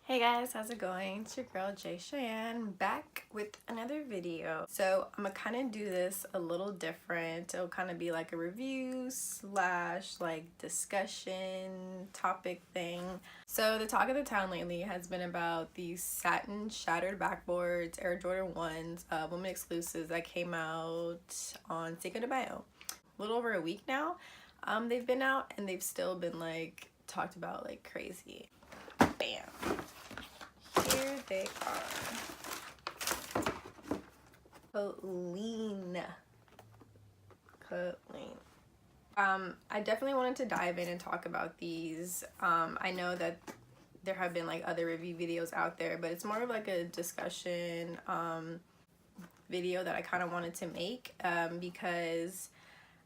Hey guys, how's it going? It's your girl Jay Cheyenne back with another video. So I'm gonna kind of do this a little different. It'll kind of be like a review slash like discussion topic thing. So the talk of the town lately has been about these Satin Shattered Backboards, Air Jordan 1s, women exclusives that came out on Cinco de Mayo. A little over a week now. They've been out and they've still been like talked about like crazy. Bam. Here they are. Clean. I definitely wanted to dive in and talk about these. I know that there have been like other review videos out there, but it's more of like a discussion video that I kind of wanted to make because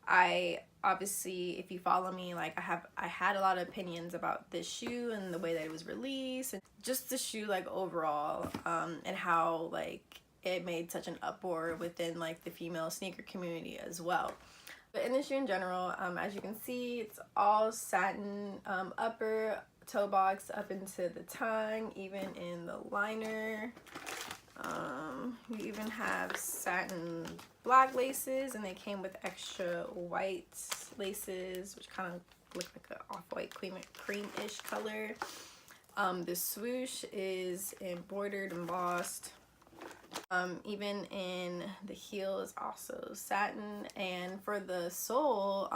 I obviously, if you follow me, like I had a lot of opinions about this shoe and the way that it was released and just the shoe like overall, and how like it made such an uproar within like the female sneaker community as well. But in the shoe in general, as you can see, it's all satin, upper toe box up into the tongue, even in the liner. You even have satin black laces, and they came with extra white laces, which kind of look like an off-white cream-ish color. The swoosh is embroidered, embossed. Even in the heel is also satin, and for the sole,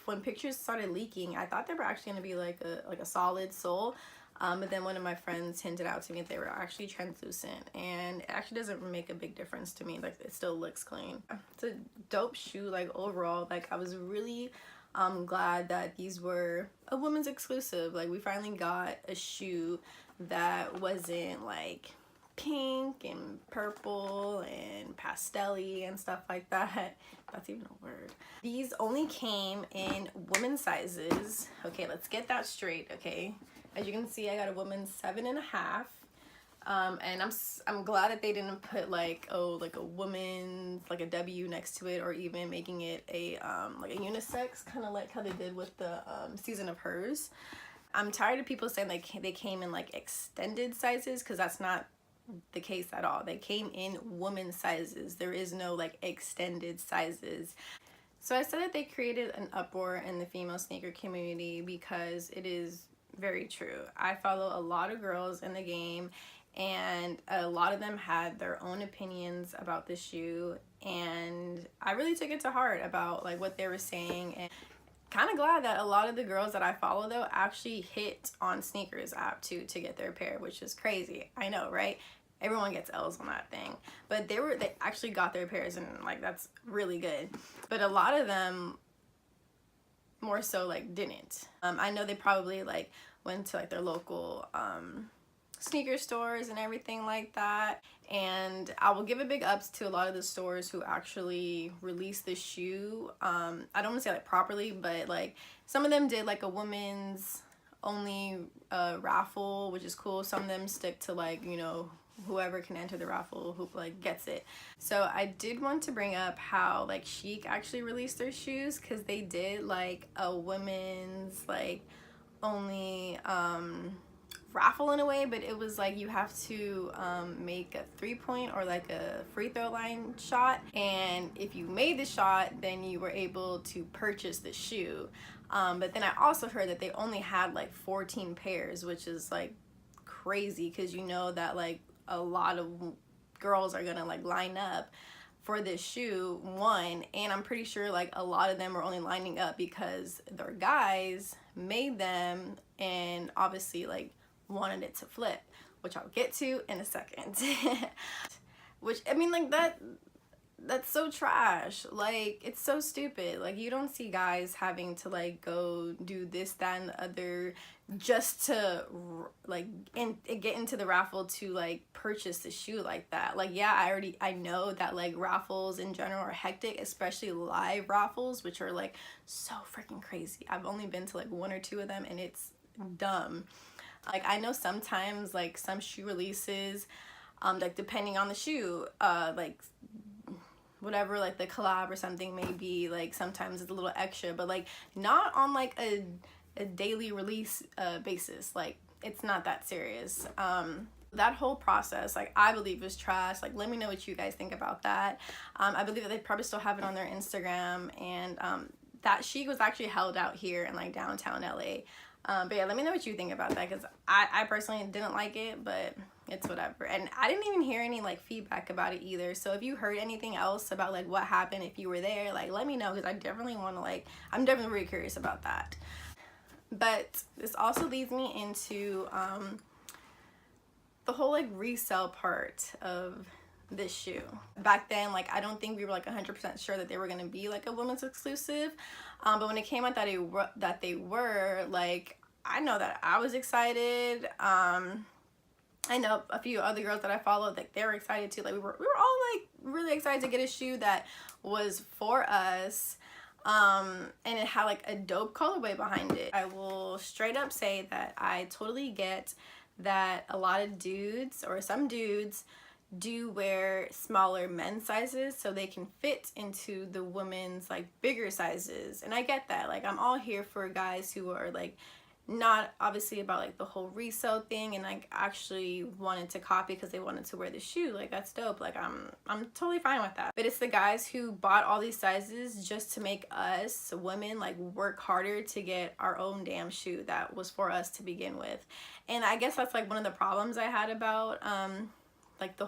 when pictures started leaking, I thought they were actually going to be like a solid sole. But then one of my friends hinted out to me that they were actually translucent, and it actually doesn't make a big difference to me. Like, it still looks clean. It's a dope shoe, like overall. Like, I was really glad that these were a women's exclusive. Like, we finally got a shoe that wasn't like pink and purple and pastel-y and stuff like that. That's even a word. These only came in women's sizes. Okay, let's get that straight, okay? As you can see, I got a woman's 7.5, and I'm glad that they didn't put like a woman's like a W next to it, or even making it a like a unisex, kind of like how they did with the Season of Hers. I'm tired of people saying like they came in like extended sizes, because that's not the case at all. They came in women's sizes. There is no like extended sizes. So I said that they created an uproar in the female sneaker community because it is very true. I follow a lot of girls in the game, and a lot of them had their own opinions about the shoe, and I really took it to heart about like what they were saying. And kind of glad that a lot of the girls that I follow though actually hit on Sneakers app to get their pair, which is crazy. I know, right? Everyone gets L's on that thing, but they actually got their pairs, and like that's really good. But a lot of them more so like didn't. I know they probably like went to like their local sneaker stores and everything like that, and I will give a big ups to a lot of the stores who actually released the shoe. I don't want to say like properly, but like some of them did like a women's only raffle, which is cool. Some of them stick to like, you know, whoever can enter the raffle who like gets it. So I did want to bring up how like Chic actually released their shoes, because they did like a women's like only raffle in a way, but it was like you have to make a 3-point or like a free throw line shot, and if you made the shot then you were able to purchase the shoe. But then I also heard that they only had like 14 pairs, which is like crazy, because you know that like a lot of girls are gonna like line up for this shoe, one, and I'm pretty sure like a lot of them are only lining up because their guys made them and obviously like wanted it to flip, which I'll get to in a second. Which, I mean, like that's so trash. Like, it's so stupid. Like, you don't see guys having to like go do this, that, and the other just to like get into the raffle to like purchase the shoe like that. Like, yeah, I know that like raffles in general are hectic, especially live raffles, which are like so freaking crazy. I've only been to like 1 or 2 of them, and it's dumb. Like, I know sometimes like some shoe releases, like depending on the shoe, like whatever like the collab or something may be, like sometimes it's a little extra, but like not on like a daily release basis. Like it's not that serious. That whole process, like, I believe was trash. Like, let me know what you guys think about that. I believe that they probably still have it on their Instagram, and that chic was actually held out here in like downtown LA. But yeah, let me know what you think about that, because I personally didn't like it, but it's whatever. And I didn't even hear any like feedback about it either. So if you heard anything else about like what happened, if you were there, like, let me know, because I definitely want to, like, I'm definitely really curious about that. But this also leads me into the whole like resale part of this shoe. Back then, like, I don't think we were like 100% sure that they were going to be like a women's exclusive, but when it came out that they were, like, I know that I was excited. I know a few other girls that I followed, like, they were excited too. Like, we were all like really excited to get a shoe that was for us, and it had like a dope colorway behind it. I will straight up say that I totally get that a lot of dudes, or some dudes, do wear smaller men's sizes so they can fit into the women's like bigger sizes, and I get that. Like, I'm all here for guys who are like not obviously about like the whole resale thing, and like actually wanted to copy because they wanted to wear the shoe. Like, that's dope. Like, I'm totally fine with that. But it's the guys who bought all these sizes just to make us women like work harder to get our own damn shoe that was for us to begin with. And I guess that's like one of the problems I had about like the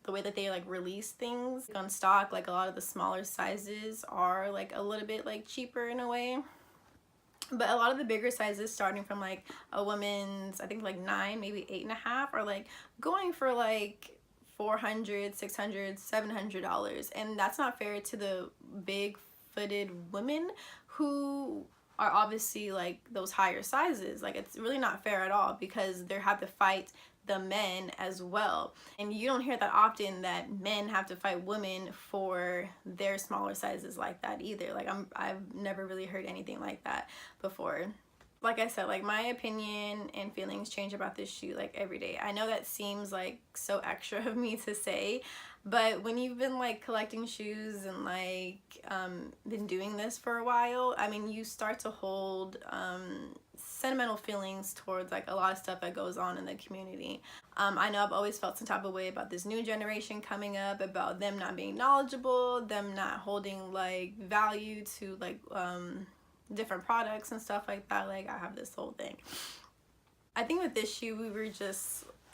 way that they like release things on stock. Like, a lot of the smaller sizes are like a little bit like cheaper in a way, but a lot of the bigger sizes, starting from like a woman's, I think like 9, maybe 8.5, are like going for like $400, $600, $700, and that's not fair to the big footed women who are obviously like those higher sizes. Like, it's really not fair at all, because they have to fight the men as well, and you don't hear that often that men have to fight women for their smaller sizes like that either. Like, I've never really heard anything like that before. Like I said, like, my opinion and feelings change about this shoe like every day. I know that seems like so extra of me to say, but when you've been like collecting shoes and like been doing this for a while, I mean, you start to hold sentimental feelings towards like a lot of stuff that goes on in the community. I know I've always felt some type of way about this new generation coming up, about them not being knowledgeable, them not holding like value to like different products and stuff like that. Like, I have this whole thing. I think with this shoe,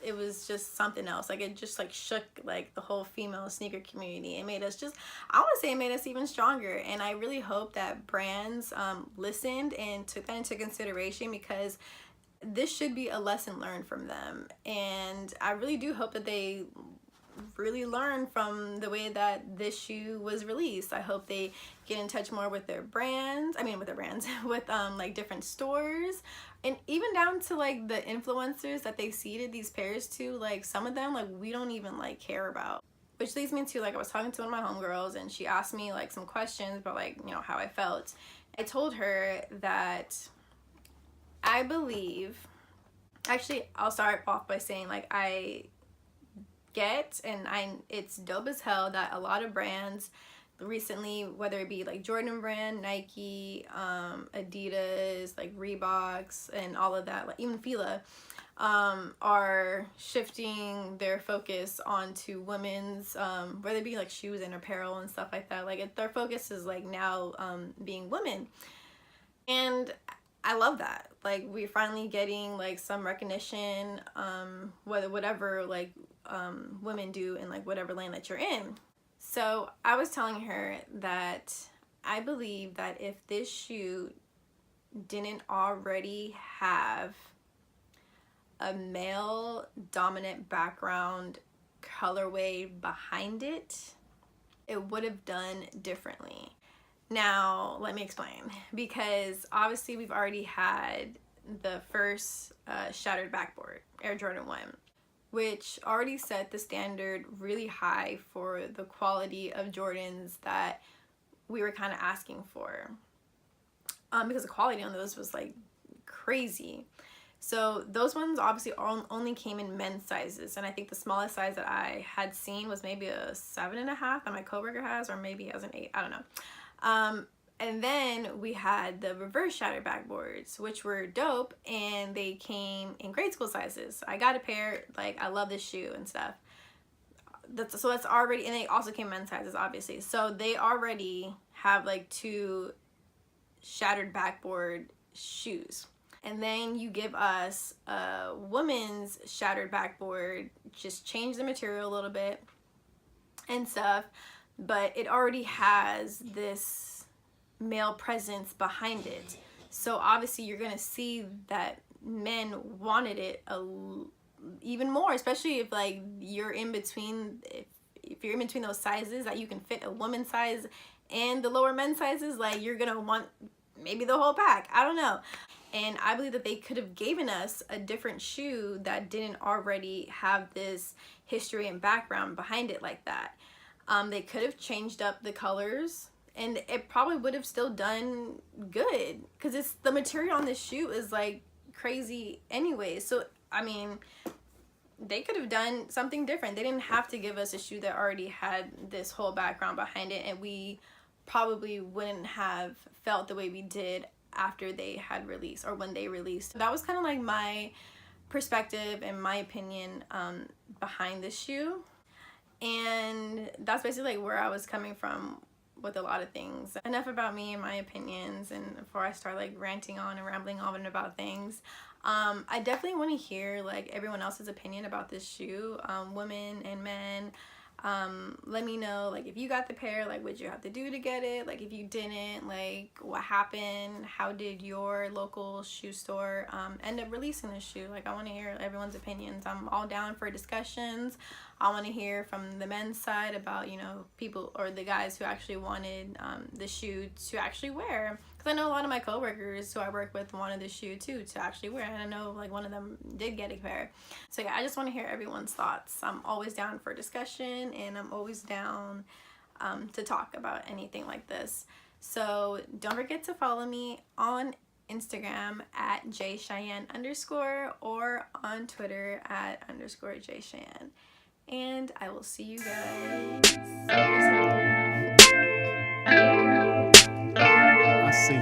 it was just something else. Like, it just like shook like the whole female sneaker community. It made us just, I want to say it made us even stronger. And I really hope that brands listened and took that into consideration, because this should be a lesson learned from them. And I really do hope that they really learn from the way that this shoe was released. I hope they get in touch more with their brands, with like different stores, and even down to like the influencers that they seeded these pairs to. Like, some of them, like, we don't even like care about. Which leads me to, like, I was talking to one of my homegirls, and she asked me like some questions about like, you know, how I felt. I told her that I believe, actually, I'll start off by saying, like, I get, and it's dope as hell that a lot of brands recently, whether it be like Jordan brand, Nike, Adidas, like Reeboks, and all of that, like even Fila, are shifting their focus onto women's, whether it be like shoes and apparel and stuff like that. Like, their focus is like now being women, and I love that. Like, we're finally getting like some recognition, whatever like women do in like whatever lane that you're in. So I was telling her that I believe that if this shoe didn't already have a male dominant background colorway behind it, it would have done differently. Now, let me explain, because obviously we've already had the first Shattered Backboard, Air Jordan 1, which already set the standard really high for the quality of Jordans that we were kind of asking for, because the quality on those was like crazy. So those ones obviously only came in men's sizes, and I think the smallest size that I had seen was maybe a 7.5 that my coworker has, or maybe he has an 8, I don't know. And then we had the reverse shattered backboards, which were dope, and they came in grade school sizes. I got a pair, like I love this shoe and stuff. So that's already, and they also came men's sizes, obviously. So they already have like 2 shattered backboard shoes. And then you give us a woman's shattered backboard, just change the material a little bit and stuff, but it already has this male presence behind it. So obviously you're gonna see that men wanted it even more, especially if like you're in between, if you're in between those sizes that you can fit a woman's size and the lower men's sizes, like you're gonna want maybe the whole pack. I don't know. And I believe that they could have given us a different shoe that didn't already have this history and background behind it like that. They could have changed up the colors, and it probably would have still done good, because it's the material on this shoe is like crazy anyway. So I mean, they could have done something different. They didn't have to give us a shoe that already had this whole background behind it, and we probably wouldn't have felt the way we did after they had released, or when they released. That was kind of like my perspective and my opinion behind this shoe. And that's basically like where I was coming from with a lot of things. Enough about me and my opinions, and before I start like ranting on and rambling on about things, I definitely want to hear like everyone else's opinion about this shoe, women and men. Let me know, like, if you got the pair, like, what'd you have to do to get it? Like, if you didn't, like, what happened? How did your local shoe store end up releasing this shoe? Like, I want to hear everyone's opinions. I'm all down for discussions. I want to hear from the men's side about, you know, people or the guys who actually wanted the shoe to actually wear. Because I know a lot of my coworkers who I work with wanted the shoe too to actually wear, and I know like one of them did get a pair. So yeah, I just want to hear everyone's thoughts. I'm always down for discussion, and I'm always down to talk about anything like this. So don't forget to follow me on Instagram at jcheyenne_ or on Twitter at _jcheyenne. And I will see you guys. I see